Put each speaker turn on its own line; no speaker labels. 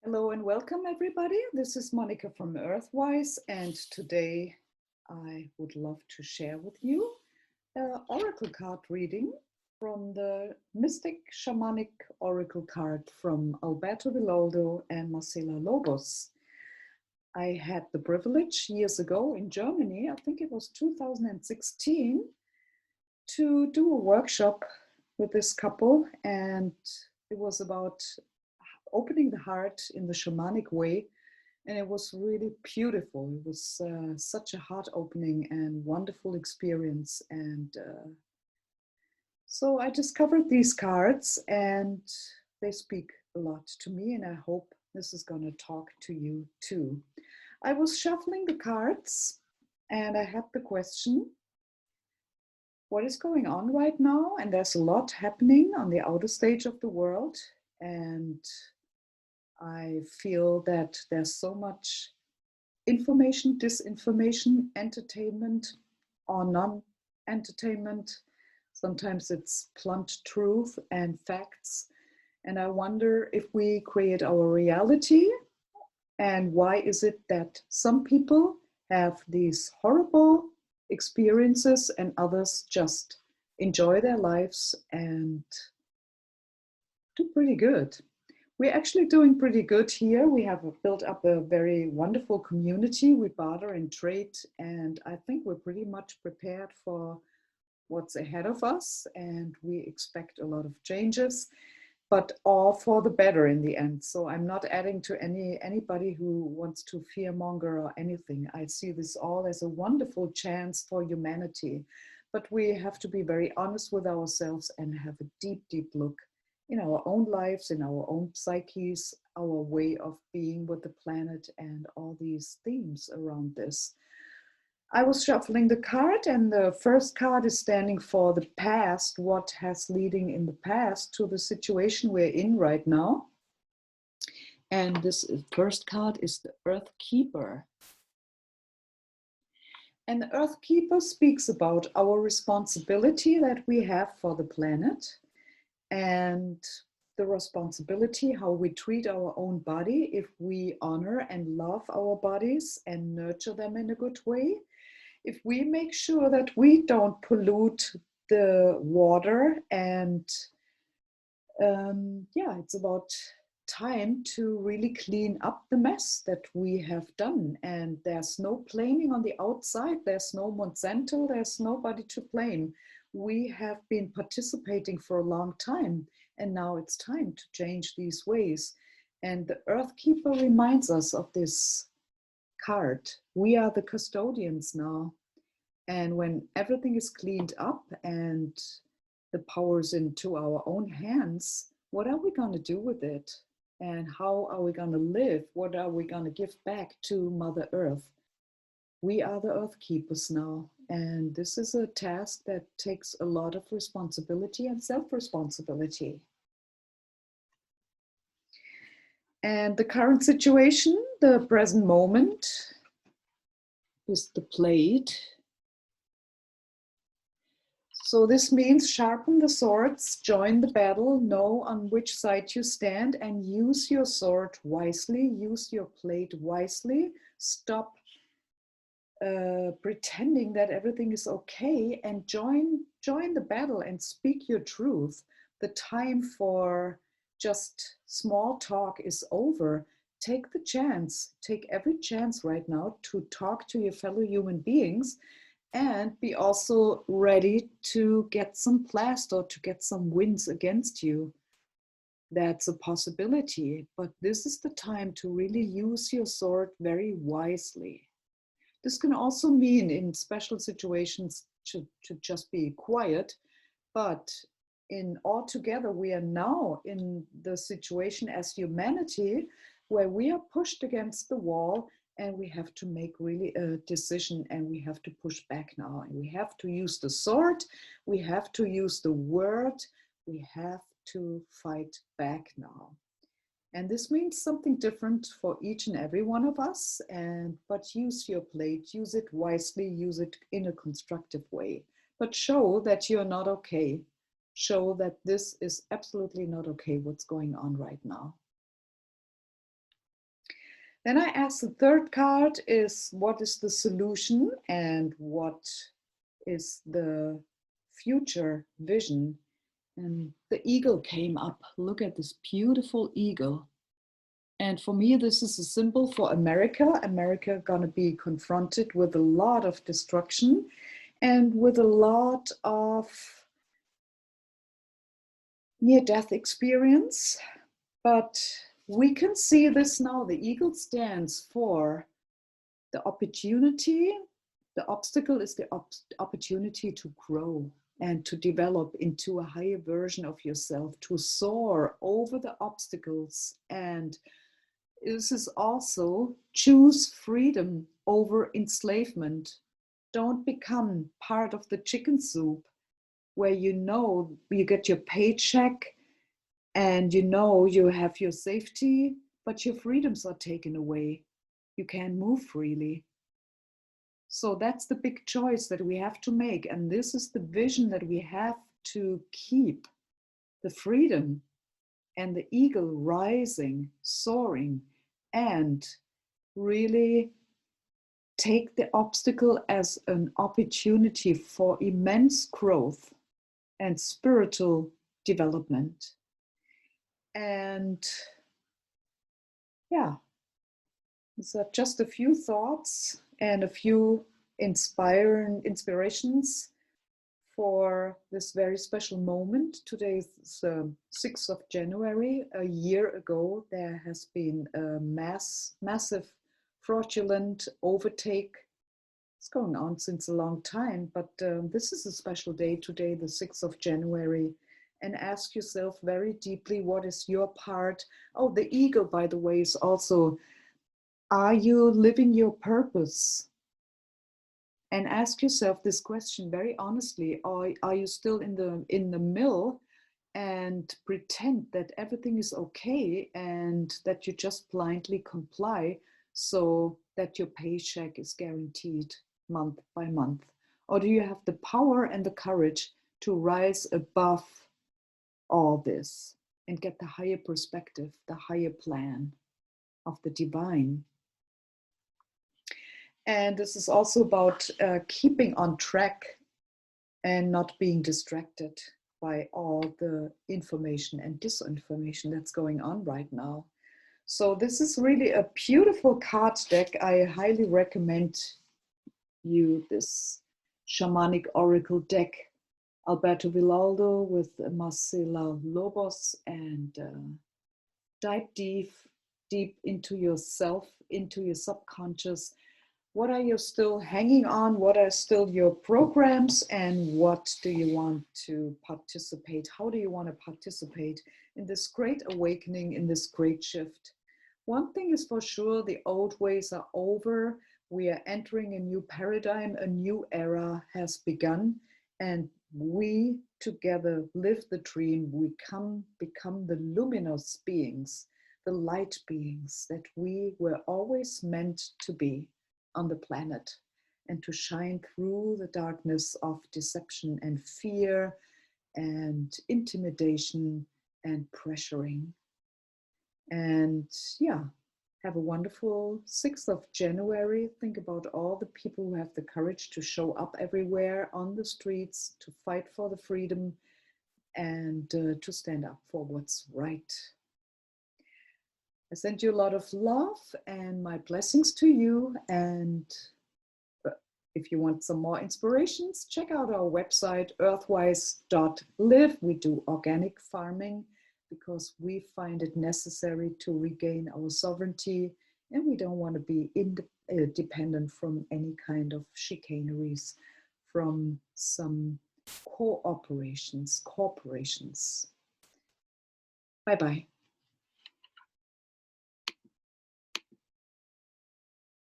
Hello and welcome everybody. This is Monica from Earthwise, and today I would love to share with you an oracle card reading from the Mystic Shamanic Oracle card from Alberto Villoldo and Marcela Lobos. I had the privilege years ago in Germany, I think it was 2016, to do a workshop with this couple, and it was about opening the heart in the shamanic way, and it was really beautiful. It was such a heart opening and wonderful experience, and so I discovered these cards, and they speak a lot to me, and I hope this is going to talk to you too. I was shuffling the cards and I had the question, what is going on right now? And there's a lot happening on the outer stage of the world, and I feel that there's so much information, disinformation, entertainment or non-entertainment. Sometimes it's blunt truth and facts. And I wonder if we create our reality, and why is it that some people have these horrible experiences and others just enjoy their lives and do pretty good. We're actually doing pretty good here. We have built up a very wonderful community. We barter and trade, and I think we're pretty much prepared for what's ahead of us, and we expect a lot of changes, but all for the better in the end. So I'm not adding to anybody who wants to fearmonger or anything. I see this all as a wonderful chance for humanity, but we have to be very honest with ourselves and have a deep, deep look in our own lives, in our own psyches, our way of being with the planet, and all these themes around this. I was shuffling the card, and the first card is standing for the past, what has leading in the past to the situation we're in right now. And this first card is the Earth Keeper. And the Earth Keeper speaks about our responsibility that we have for the planet, and the responsibility how we treat our own body if we honor and love our bodies and nurture them in a good way. If we make sure that we don't pollute the water, and yeah, it's about time to really clean up the mess that we have done. And there's no blaming on the outside. There's no Monsanto. There's nobody to blame. We have been participating for a long time, and now it's time to change these ways. And the Earth Keeper reminds us of this card. We are the custodians now. And when everything is cleaned up and the power's into our own hands, what are we going to do with it? And how are we going to live? What are we going to give back to Mother Earth? We are the Earth Keepers now. And this is a task that takes a lot of responsibility and self-responsibility. And the current situation, the present moment, is the plate. So this means sharpen the swords, join the battle, know on which side you stand, and use your sword wisely, use your plate wisely. Stop pretending that everything is okay, and join the battle and speak your truth. The time for just small talk is over. Take the chance, take every chance right now to talk to your fellow human beings, and be also ready to get some blast or to get some wins against you. That's a possibility, but this is the time to really use your sword very wisely. This can also mean in special situations to just be quiet, but in altogether, we are now in the situation as humanity where we are pushed against the wall, and we have to make really a decision, and we have to push back now, and we have to use the sword, we have to use the word, we have to fight back now. And this means something different for each and every one of us, but use your plate, use it wisely, use it in a constructive way, but show that you're not okay. Show that this is absolutely not okay, what's going on right now. Then I asked the third card is what is the solution and what is the future vision? And the eagle came up. Look at this beautiful eagle. And for me, this is a symbol for America. America gonna be confronted with a lot of destruction and with a lot of near-death experience. But we can see this now. The eagle stands for the opportunity. The obstacle is the opportunity to grow and to develop into a higher version of yourself, to soar over the obstacles. And this is also choose freedom over enslavement. Don't become part of the chicken soup where you know you get your paycheck and you know you have your safety, but your freedoms are taken away. You can't move freely. So that's the big choice that we have to make. And this is the vision that we have to keep: the freedom and the eagle rising, soaring, and really take the obstacle as an opportunity for immense growth and spiritual development. And yeah, these are just a few thoughts and a few inspirations for this very special moment. Today is the 6th of January. A year ago, there has been a massive fraudulent overtake. It's going on since a long time, but this is a special day today, the 6th of January. And ask yourself very deeply, what is your part? Oh, the eagle, by the way, is also, are you living your purpose? And ask yourself this question very honestly. Are you still in the mill and pretend that everything is okay and that you just blindly comply so that your paycheck is guaranteed month by month? Or do you have the power and the courage to rise above all this and get the higher perspective, the higher plan of the divine? And this is also about keeping on track and not being distracted by all the information and disinformation that's going on right now. So this is really a beautiful card deck. I highly recommend you this shamanic oracle deck. Alberto Villaldo with Marcela Lobos, and dive deep into yourself, into your subconscious. What are you still hanging on? What are still your programs? And what do you want to participate? How do you want to participate in this great awakening, in this great shift? One thing is for sure, the old ways are over. We are entering a new paradigm, a new era has begun, and we together live the dream. We become the luminous beings, the light beings that we were always meant to be on the planet, and to shine through the darkness of deception and fear and intimidation and pressuring. And yeah, have a wonderful 6th of January. Think about all the people who have the courage to show up everywhere on the streets, to fight for the freedom and to stand up for what's right. I send you a lot of love and my blessings to you. And if you want some more inspirations, check out our website, earthwise.live. We do organic farming because we find it necessary to regain our sovereignty, and we don't want to be dependent from any kind of chicaneries from some corporations. Bye-bye.